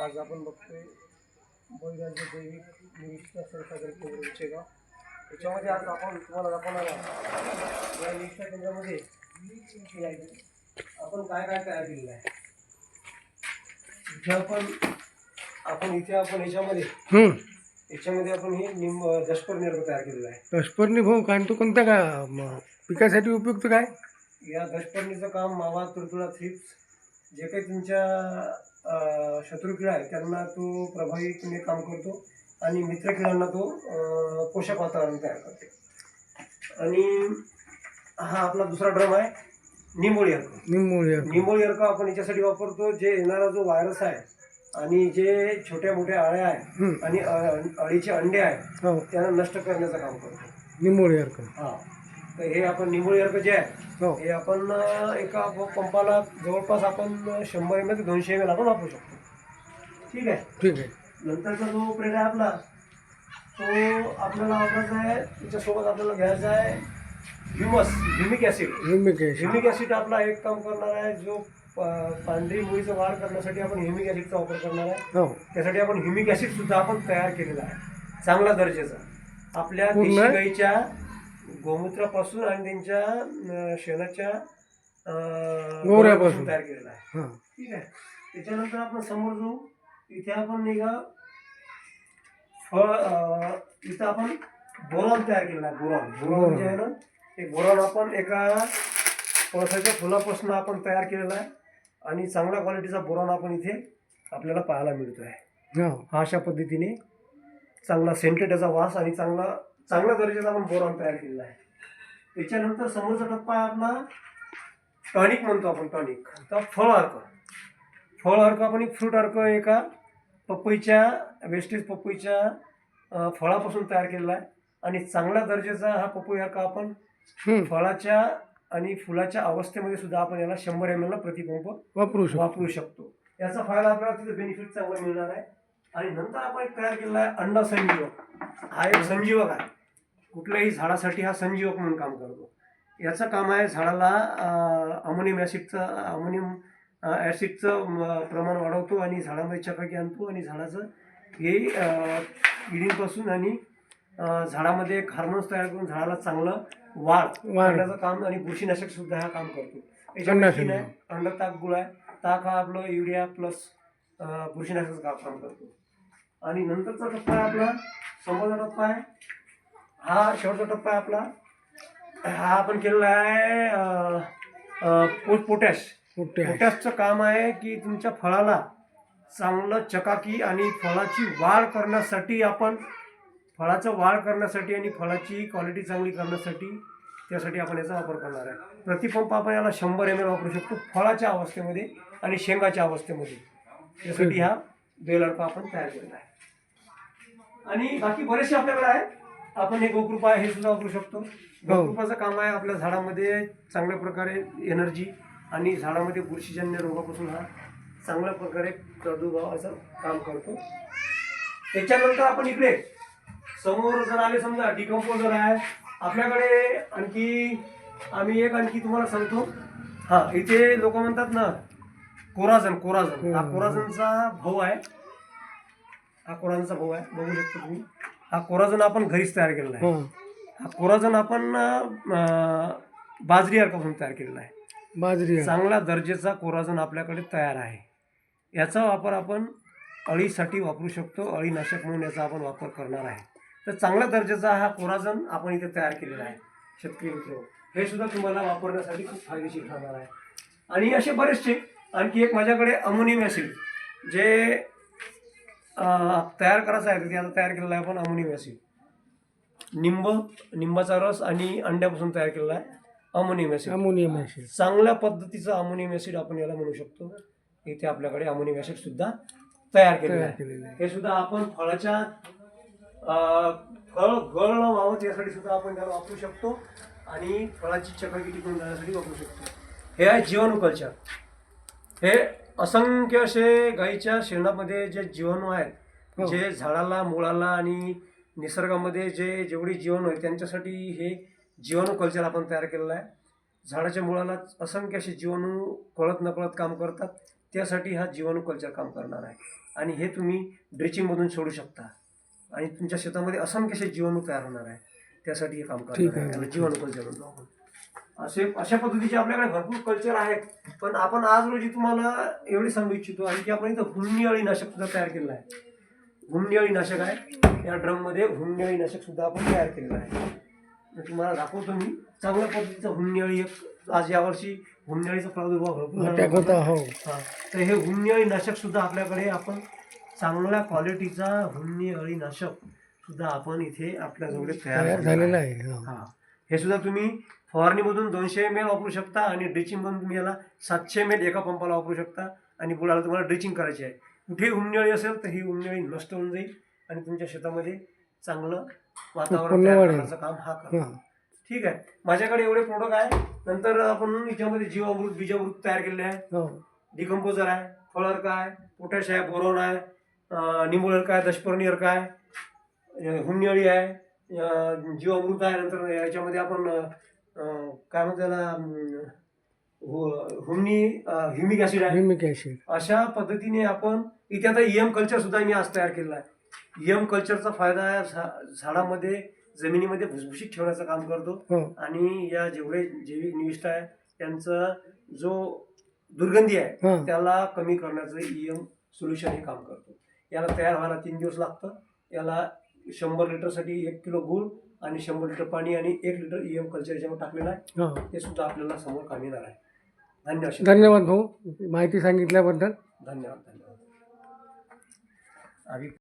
आज आपण बघतोय बळीराजा जैविक निरीक्षण संशोधन केंद्र शेगाव. त्याच्यामध्ये आज आपण तुम्हाला दाखवणार आहोत या निरीक्षण केंद्रामध्ये आपण काय काय तयार केलेलं आहे. इथे आपण याच्यामध्ये आपण हे दशपर निर्ग तयार केलेला आहे. दशपर्णी भाऊ काय तो कोणत्या का पिकासाठी उपयुक्त काय? या दशपर्णीचं काम मावा, तुडतुडा, थ्रिप्स जे काही तुमच्या शत्रुकिडा आहे त्यांना तो प्रभावीपणे काम करतो आणि मित्रकिडांना तो पोषक वातावरण तयार करतो. आणि हा आपला दुसरा ड्रम आहे निंबोळी अर्क. निंबोळी अर्क आपण याच्यासाठी वापरतो जे येणारा जो व्हायरस आहे आणि जे छोट्या मोठ्या अळ्या आहेत आणि अळीचे अंडे आहेत त्यांना नष्ट करण्याचं काम करतो निंबोळी अर्क. हा, तर हे आपण निंबोळी अर्क जे आहे हे आपण एका पंपाला जवळपास आपण 100 ml ते 200 ml आपण वापरू शकतो. ठीक आहे. नंतरचा जो प्रेड आहे आपला तो आपल्याला वापरायचा आहे. त्याच्यासोबत आपल्याला घ्यायचा आहे ह्युमिक ॲसिड. आपला एक काम करणार आहे. जो पांढरी मुळीचा वाढ करण्यासाठी आपण ह्युमिक ॲसिडचा वापर करणार आहे. त्यासाठी आपण ह्युमिक ॲसिड सुद्धा आपण तयार केलेला आहे चांगला दर्जाचा. आपल्या देशी गाईच्या गोमूत्रापासून आणि त्यांच्या शेणाच्या गोवऱ्यापासून तयार केलेला आहे. ठीक आहे. त्याच्यानंतर आपण समोर जो इथे आपण इथं आपण बोरॉन तयार केलेला आहे. बोरॉन जे आहे ना ते बोरॉन आपण एका पळसाच्या फुलापासून आपण तयार केलेला आहे आणि चांगल्या क्वालिटीचा बोरॉन आपण इथे आपल्याला पाहायला मिळतो आहे. हा अशा पद्धतीने चांगला सेंटेड याचा वास आणि चांगल्या दर्जाचा आपण बोरॉन तयार केलेला आहे. त्याच्यानंतर समोरचा टप्पा आहे आपला टॉनिक म्हणतो आपण. टॉनिक तर फळ अर्क आपण एक फ्रूट अर्क एका वेस्टेज पपईच्या फळापासून तयार केलेला आहे आणि चांगल्या दर्जाचा हा पपई अर्क आपण फळाच्या आणि फुलाच्या अवस्थेमध्ये सुद्धा आपण याला 100 ml प्रतिपंप वापरू शकतो. याचा फायदा आपल्याला तिथे बेनिफिट चांगला मिळणार आहे. आणि नंतर आपण एक तयार केलेला आहे अंडा संजीवक. हा एक संजीवक आहे. कुठल्याही झाडासाठी हा संजीवक म्हणून काम करतो. याचं काम आहे झाडाला अमोनियम ॲसिडचं प्रमाण वाढवतो आणि झाडामध्ये चकाकी आणतो आणि झाडाचं हे किडींपासून आणि झाडामध्ये एक हार्मोन्स तयार करून झाडाला चांगलं वाढ करण्याचं काम आणि बुरशीनाशक सुद्धा हा काम करतो. याच्यामध्ये अंड ताक गुळ आहे. ताक हा आपलं युरिया प्लस बुरशीनाशकाचं काम करतो. आणि नंतरचा टप्पा आहे आपला समोरचा टप्पा आहे. हा शेवटचा टप्पा आहे आपला. हा आपण केलेला आहे पोटॅशचं काम आहे की तुमच्या फळाला चांगलं चकाकी आणि फळाची वाढ करण्यासाठी आणि फळाची क्वालिटी चांगली करण्यासाठी त्यासाठी आपण याचा वापर करणार आहे. प्रतिपंप आपण याला 100 ml वापरू शकतो फळाच्या अवस्थेमध्ये आणि शेंगाच्या अवस्थेमध्ये. यासाठी हा बेल अर्क आपण तयार केलेला आहे. आणि बाकी बरेचसे आपल्याकडे आहे. आपण हे गोकृपा हे सुद्धा वापरू शकतो. गोकृपाचं काम आहे आपल्या झाडामध्ये चांगल्या प्रकारे एनर्जी आणि झाडामध्ये बुरशीजन्य रोगापासून हा चांगल्या प्रकारे प्रादुर्भावाचं काम करतो. त्याच्यानंतर आपण इकडे समोर जर आले समजा डिकम्पोजर आहे आपल्याकडे. आणखी तुम्हाला सांगतो. हा इथे लोक म्हणतात ना कोराझन. हा कोराझनचा भाऊ आहे. बघू शकतो तुम्ही. हा कोराझन आपण घरीच तयार केलेला आहे. हा कोराझन आपण बाजरी अर्कापासून तयार केलेला आहे. चांगल्या दर्जाचा कोराझन आपल्याकडे तयार आहे. याचा वापर आपण अळीसाठी वापरू शकतो. अळीनाशक म्हणून याचा आपण वापर करणार आहे. तर चांगल्या दर्जाचा हा कोराझन आपण इथे तयार केलेला आहे. शेतकरी मित्र हे सुद्धा तुम्हाला वापरण्यासाठी खूप फायदेशीर ठरणार आहे. आणि असे बरेचसे आणखी एक माझ्याकडे अमोनियम ॲसिड जे तयार करायचं आहे ते आता तयार केलेलं आहे आपण. अमोनियम ॲसिड निंबाचा रस आणि अंड्यापासून तयार केलेला आहे अमोनियम ॲसिड. चांगल्या पद्धतीचं अमोनियम ॲसिड आपण याला म्हणू शकतो. इथे आपल्याकडे अमोनियम ॲसिड सुद्धा तयार केलेलं आहे. हे सुद्धा आपण फळाच्या फळ गळ न व्हावं यासाठी सुद्धा आपण त्याला वापरू शकतो आणि फळाची चकाकी टिकून जाण्यासाठी वापरू शकतो. हे आहे जीवाणू कल्चर. हे असंख्य असे गाईच्या शेणामध्ये जे जीवाणू आहेत जे झाडाला मुळाला आणि निसर्गामध्ये जेवढी जीवाणू आहेत त्यांच्यासाठी हे जीवाणू कल्चर आपण तयार केलेलं आहे. झाडाच्या मुळाला असंख्य असे जीवाणू कळत नकळत काम करतात. त्यासाठी हा जीवाणू कल्चर काम करणार आहे. आणि हे तुम्ही ड्रिचिंगमधून सोडू शकता आणि तुमच्या शेतामध्ये असंख्य जीवाणू तयार होणार आहे. त्यासाठी हे काम ठीक करणार आहे. आहे. त्याला जीवाणू कल्चर म्हणतो आपण. अशा पद्धतीचे आपल्याकडे भरपूर कल्चर आहेत. पण आपण आज रोजी तुम्हाला एवढे सांगू इच्छितो आणि की आपण इथं हुमणी अळी नाशक सुद्धा तयार केलेलं आहे. हुमणी अळी नाशक आहे. या ड्रममध्ये हुमणी अळी नाशक सुद्धा आपण तयार केलेलं आहे. तर तुम्हाला दाखवतो मी चांगल्या पद्धतीचं हुमणी अळी. एक आज यावर्षी हुमणी अळीचा प्रादुर्भाव भरपूर अटॅक झाला होता. हो. हा. तर हे हुमणी अळी नाशक सुद्धा आपल्याकडे आपण चांगल्या क्वालिटीचा हुमणी अळी नाशक सुद्धा आपण इथे आपल्याजवळ तयार झालेला आहे. हो. हा. हे सुद्धा तुम्ही फवारणीमधून 200 ml वापरू शकता आणि ड्रिचिंगमधून तुम्ही याला 700 ml एका पंपाला वापरू शकता. आणि बुडाला तुम्हाला ड्रिचिंग करायची आहे. कुठेही हुमणी अळी असेल तर ही हुमणी अळी नष्ट होऊन जाईल आणि तुमच्या शेतामध्ये चांगलं वातावरण उत्पन्न तयार वाढेल. करण्याचं काम हा करतो. हां. ठीक आहे. माझ्याकडे एवढे प्रोडक्ट आहे. नंतर आपण याच्यामध्ये जीवामृत बीजामृत तयार केलेले आहे. हो. डिकम्पोजर आहे, फळअर्क आहे, पोटॅश आहे, बोरॉन आहे, निंबोळ अर्क आहे, दशपर्णी अर्क आहे, हुमणी अळी आहे, जीवामृत आहे. नंतर याच्यामध्ये आपण काय म्हणतो त्याला ह्युमिक ॲसिड आहे. Humic acid. अशा पद्धतीने आपण इथे आता EM कल्चर सुद्धा मी आज तयार केलेला आहे. EM कल्चरचा फायदा झाडामध्ये जमिनीमध्ये भुसभुशीत ठेवण्याचं काम करतो. हो. आणि या जेवढे जैविक निविष्ठ आहे त्यांचा जो दुर्गंधी आहे हां. त्याला कमी करण्याचं EM सोल्युशन हे काम करतो. याला तयार व्हायला 3 दिवस लागतं. याला 100 लिटरसाठी 1 किलो गूळ आणि 100 लिटर पाणी आणि 1 लिटर EM कल्चर याच्यावर टाकलेलं आहे. हो. ते सुद्धा आपल्याला समोर काम येणार आहे. धन्यवाद. धन्यवाद भाऊ माहिती सांगितल्याबद्दल. धन्यवाद. धन्यवाद.